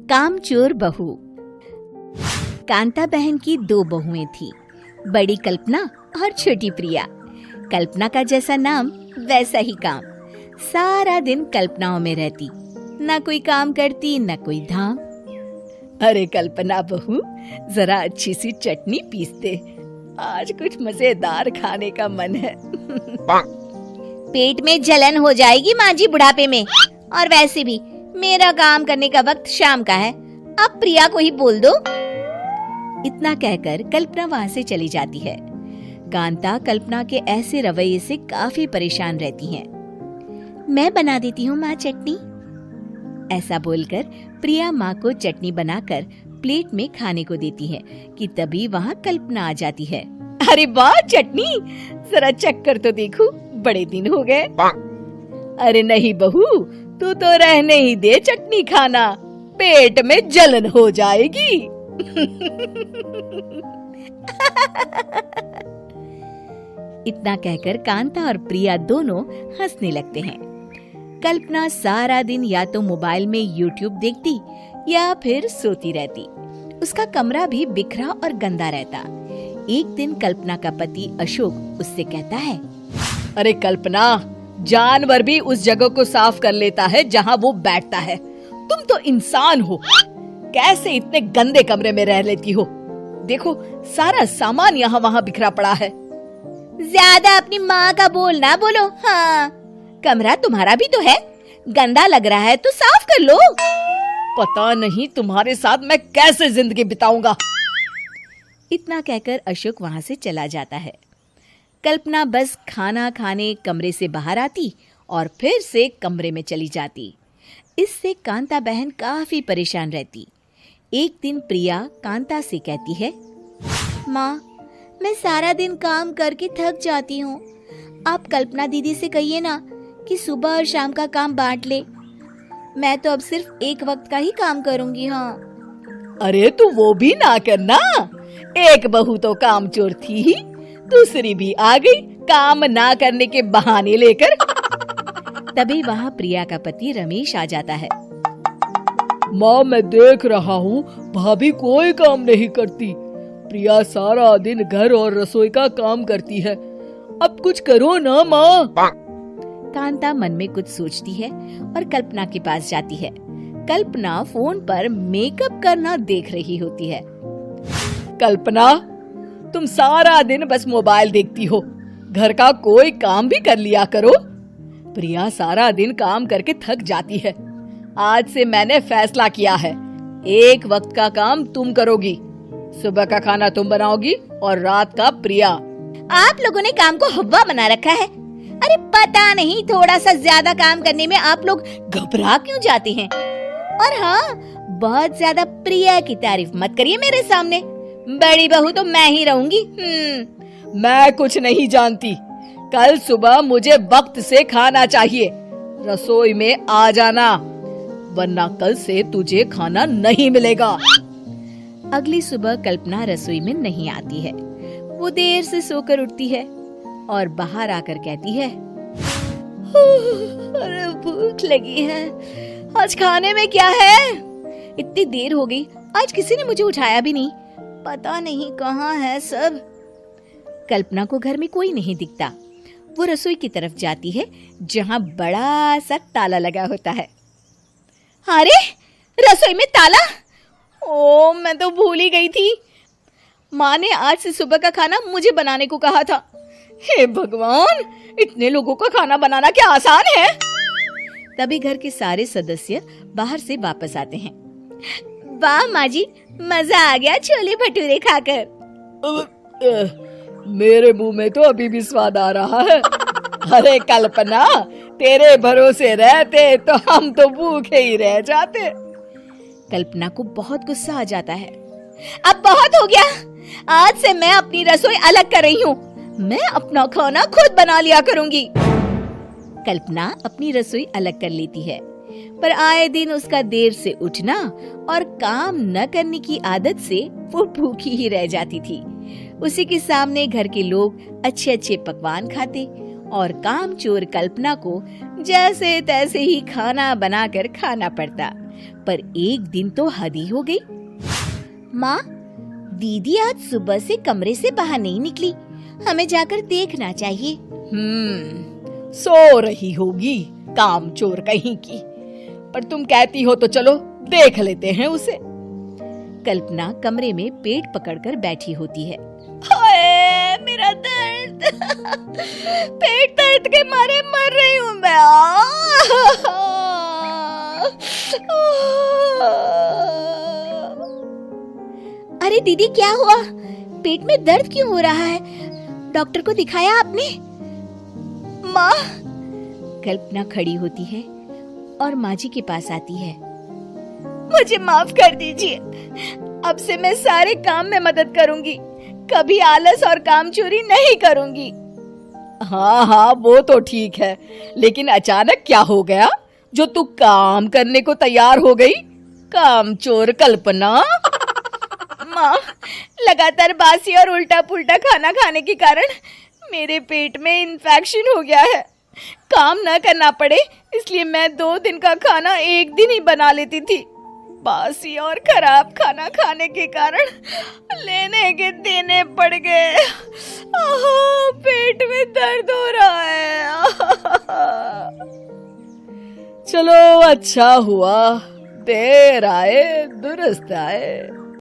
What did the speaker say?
कामचोर बहू। कांता बहन की 2 बहुएं थी, बड़ी कल्पना और छोटी प्रिया। कल्पना का जैसा नाम वैसा ही काम। सारा दिन कल्पनाओं में रहती, ना कोई काम करती न कोई धाम। अरे कल्पना बहू, जरा अच्छी सी चटनी पीस दे, आज कुछ मजेदार खाने का मन है। पेट में जलन हो जाएगी माँ जी बुढ़ापे में, और वैसे भी मेरा काम करने का वक्त शाम का है, अब प्रिया को ही बोल दो। इतना कहकर कल्पना वहाँ से चली जाती है। कांता कल्पना के ऐसे रवैये से काफी परेशान रहती हैं। मैं बना देती हूँ माँ चटनी, ऐसा बोलकर प्रिया माँ को चटनी बनाकर प्लेट में खाने को देती है कि तभी वहाँ कल्पना आ जाती है। अरे वाह चटनी, जरा चख कर तो देखूं, बड़े दिन हो गए। अरे नहीं बहू, तू तो रहने ही दे चटनी खाना, पेट में जलन हो जाएगी। इतना कहकर कांता और प्रिया दोनों हंसने लगते हैं। कल्पना सारा दिन या तो मोबाइल में यूट्यूब देखती या फिर सोती रहती। उसका कमरा भी बिखरा और गंदा रहता। एक दिन कल्पना का पति अशोक उससे कहता है, अरे कल्पना, जानवर भी उस जगह को साफ कर लेता है जहाँ वो बैठता है, तुम तो इंसान हो, कैसे इतने गंदे कमरे में रह लेती हो? देखो सारा सामान यहाँ वहाँ बिखरा पड़ा है। ज्यादा अपनी माँ का बोल ना बोलो। हाँ, कमरा तुम्हारा भी तो है, गंदा लग रहा है तो साफ कर लो। पता नहीं तुम्हारे साथ मैं कैसे जिंदगी बिताऊंगा। इतना कहकर अशोक वहाँ से चला जाता है। कल्पना बस खाना खाने कमरे से बाहर आती और फिर से कमरे में चली जाती। इससे कांता बहन काफी परेशान रहती। एक दिन प्रिया कांता से कहती है, माँ, मैं सारा दिन काम करके थक जाती हूँ, आप कल्पना दीदी से कहिए ना कि सुबह और शाम का काम बांट ले। मैं तो अब सिर्फ एक वक्त का ही काम करूँगी। हाँ। अरे तू वो भी ना करना, एक बहू तो कामचोर थी ही, दूसरी भी आ गई काम ना करने के बहाने लेकर। तभी वहाँ प्रिया का पति रमेश आ जाता है। माँ, मैं देख रहा हूँ भाभी कोई काम नहीं करती, प्रिया सारा दिन घर और रसोई का काम करती है, अब कुछ करो ना माँ। कांता मन में कुछ सोचती है और कल्पना के पास जाती है। कल्पना फोन पर मेकअप करना देख रही होती है। कल्पना, तुम सारा दिन बस मोबाइल देखती हो, घर का कोई काम भी कर लिया करो। प्रिया सारा दिन काम करके थक जाती है। आज से मैंने फैसला किया है, एक वक्त का काम तुम करोगी, सुबह का खाना तुम बनाओगी और रात का प्रिया। आप लोगों ने काम को हवा बना रखा है। अरे पता नहीं थोड़ा सा ज्यादा काम करने में आप लोग घबरा क्यों जाते हैं। और हाँ, बहुत ज्यादा प्रिया की तारीफ मत करिए मेरे सामने, बड़ी बहू तो मैं ही रहूंगी। मैं कुछ नहीं जानती, कल सुबह मुझे वक्त से खाना चाहिए, रसोई में आ जाना, वरना कल से तुझे खाना नहीं मिलेगा। अगली सुबह कल्पना रसोई में नहीं आती है। वो देर से सोकर उठती है और बाहर आकर कहती है, अरे भूख लगी है, आज खाने में क्या है? इतनी देर हो गई, आज किसी ने मुझे उठाया भी नहीं, पता नहीं कहाँ है सब। कल्पना को घर में कोई नहीं दिखता। वो रसोई की तरफ जाती है जहाँ बड़ा सा ताला लगा होता है। अरे रसोई में ताला? ओ, मैं तो भूल ही गई थी। माँ ने आज से सुबह का खाना मुझे बनाने को कहा था। हे भगवान, इतने लोगों का खाना बनाना क्या आसान है? तभी घर के सारे सदस्य बाहर से वापस आते हैं। वाह माँ जी, मजा आ गया छोले भटूरे खाकर। मेरे मुंह में तो अभी भी स्वाद आ रहा है। अरे कल्पना, तेरे भरोसे रहते तो हम तो भूखे ही रह जाते। कल्पना को बहुत गुस्सा आ जाता है। अब बहुत हो गया, आज से मैं अपनी रसोई अलग कर रही हूँ, मैं अपना खाना खुद बना लिया करूँगी। कल्पना अपनी रसोई अलग कर लेती है, पर आए दिन उसका देर से उठना और काम न करने की आदत से वो भूखी ही रह जाती थी। उसी के सामने घर के लोग अच्छे अच्छे पकवान खाते और कामचोर कल्पना को जैसे तैसे ही खाना बनाकर खाना पड़ता। पर एक दिन तो हद ही हो गई। माँ, दीदी आज सुबह से कमरे से बाहर नहीं निकली, हमें जाकर देखना चाहिए। सो रही होगी कामचोर कहीं की, पर तुम कहती हो तो चलो देख लेते हैं उसे। कल्पना कमरे में पेट पकड़कर बैठी होती है। हाय मेरा दर्द, पेट दर्द के मारे मर रही हूँ मैं। अरे दीदी, क्या हुआ? पेट में दर्द क्यों हो रहा है? डॉक्टर को दिखाया आपने? माँ। कल्पना खड़ी होती है और माँ जी के पास आती है। मुझे माफ कर दीजिए, अब से मैं सारे काम में मदद करूंगी, कभी आलस और काम चोरी नहीं करूंगी। हाँ वो तो ठीक है, लेकिन अचानक क्या हो गया जो तू काम करने को तैयार हो गई? कामचोर कल्पना। माँ, लगातार बासी और उल्टा पुल्टा खाना खाने के कारण मेरे पेट में इन्फेक्शन हो गया है। काम न करना पड़े इसलिए मैं 2 दिन का खाना एक दिन ही बना लेती थी। बासी और खराब खाना खाने के कारण लेने के देने पड़ गए। पेट में दर्द हो रहा है। चलो अच्छा हुआ, देर आए दुरुस्त आए।